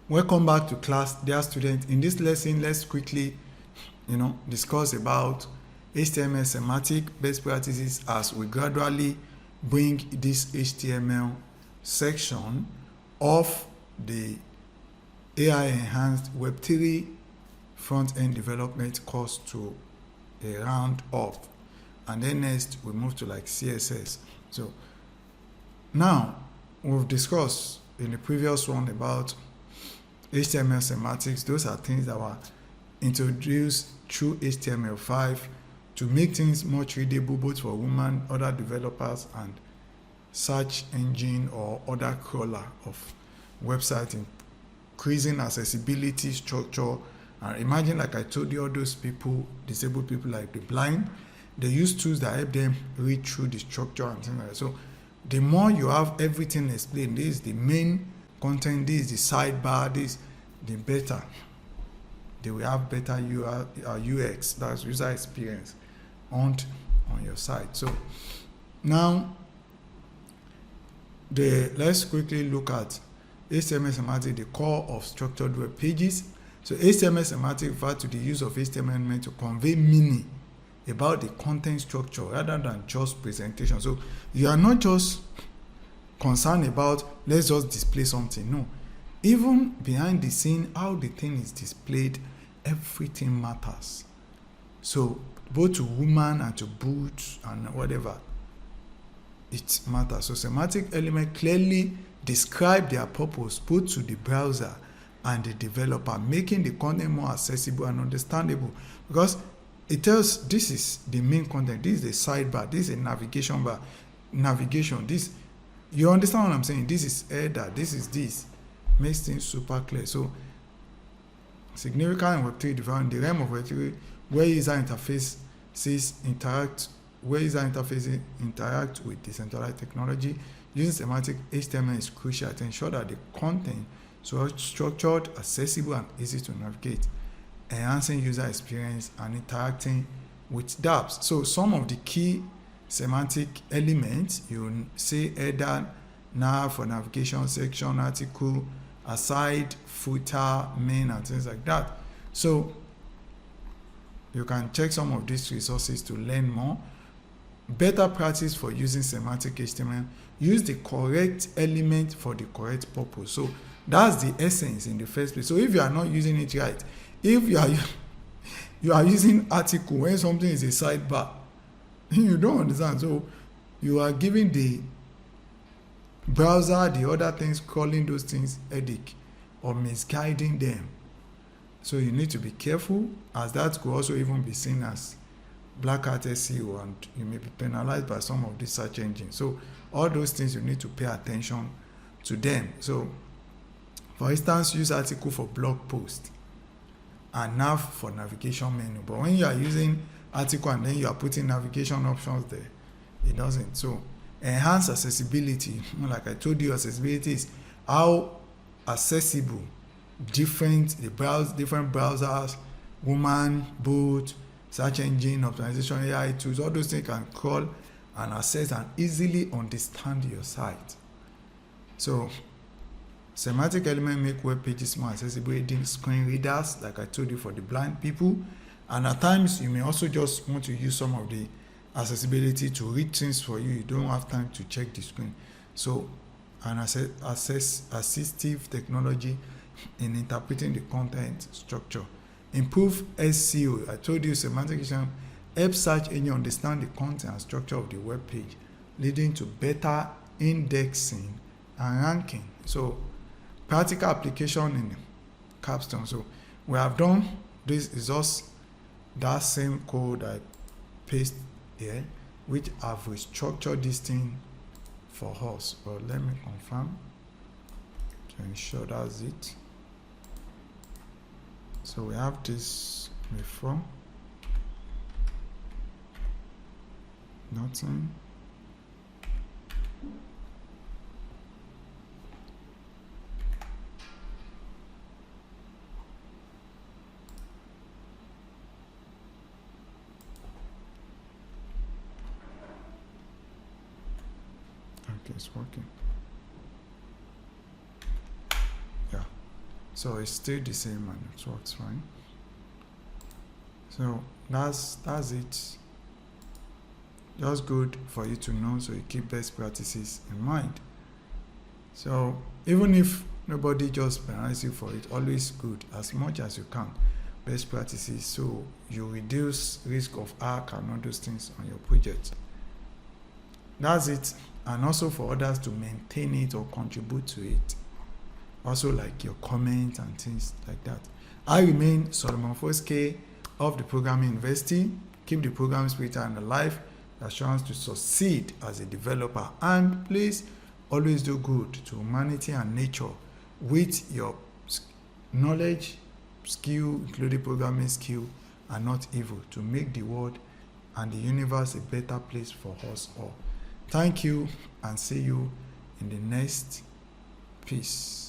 Welcome back to class, dear students. In this lesson, let's quickly, discuss about HTML semantic best practices as we gradually bring this HTML section of the AI enhanced Web3 front-end development course to a round up. And then next we move to like CSS. So now we've discussed in the previous one about HTML semantics. Those are things that were introduced through HTML5 to make things much readable both for women, other developers, and search engine or other crawler of website, increasing accessibility, structure. And imagine, like I told you, all those people, disabled people like the blind, they use tools that help them read through the structure and things like that. So the more you have everything explained, this is the main content, this is the sidebar, this, the better they will have better UX, that's user experience on your site. So now let's quickly look at HTML semantic, the core of structured web pages. So HTML semantic refers to the use of HTML element to convey meaning about the content structure rather than just presentation. So you are not just concerned about let's just display something. No, even behind the scene, how the thing is displayed, everything matters. So both to woman and to boot and whatever, it matters. So semantic element clearly describe their purpose both to the browser and the developer, making the content more accessible and understandable, because it tells this is the main content, this is the sidebar, this is a navigation bar, this, you understand what I'm saying? This is header, this is this, makes things super clear. So significant in Web3 development, the realm of Web3, where user interfaces interact with decentralized technology, using semantic HTML is crucial to ensure that the content is structured, accessible, and easy to navigate, enhancing user experience and interacting with dApps. So some of the key semantic elements, you say header, nav for navigation, section, article, aside, footer, main, and things like that. So you can check some of these resources to learn more. Better practice for using semantic HTML: use the correct element for the correct purpose. So that's the essence in the first place. So if you are not using it right, if you are using article when something is a sidebar, you don't understand. So you are giving the browser, the other things, crawling those things, headache or misguiding them. So you need to be careful, as that could also even be seen as black hat SEO, and you may be penalized by some of these search engines. So all those things, you need to pay attention to them. So for instance, use article for blog post and nav for navigation menu. But when you are using article and then you are putting navigation options there, it doesn't. So enhance accessibility. Like I told you, accessibility is how accessible different browsers, woman, boot, search engine optimization, AI tools, all those things can crawl and access and easily understand your site. So semantic element make web pages more accessible, aiding screen readers, like I told you, for the blind people. And at times you may also just want to use some of the accessibility to read things for you. You don't have time to check the screen. So an assistive technology in interpreting the content structure. Improve SEO. I told you semantic HTML helps search engine understand the content and structure of the web page, leading to better indexing and ranking. So practical application in capstone. So we have done this, is just that same code I paste here, which have restructured this thing for us. But let me confirm to ensure that's it. So we have this before, nothing. Okay, it's working. Yeah. So it's still the same and it works fine. So that's it. Just good for you to know, so you keep best practices in mind. So even if nobody just penalizes you for it, always good as much as you can best practices, so you reduce risk of hack and all those things on your project. That's it. And also for others to maintain it or contribute to it, also like your comments and things like that. I remain Solomon Foske of the Programming University. Keep the programming spirit and alive, assurance to succeed as a developer, and please always do good to humanity and nature with your knowledge, skill, including programming skill, and not evil, to make the world and the universe a better place for us all. Thank you, and see you in the next piece.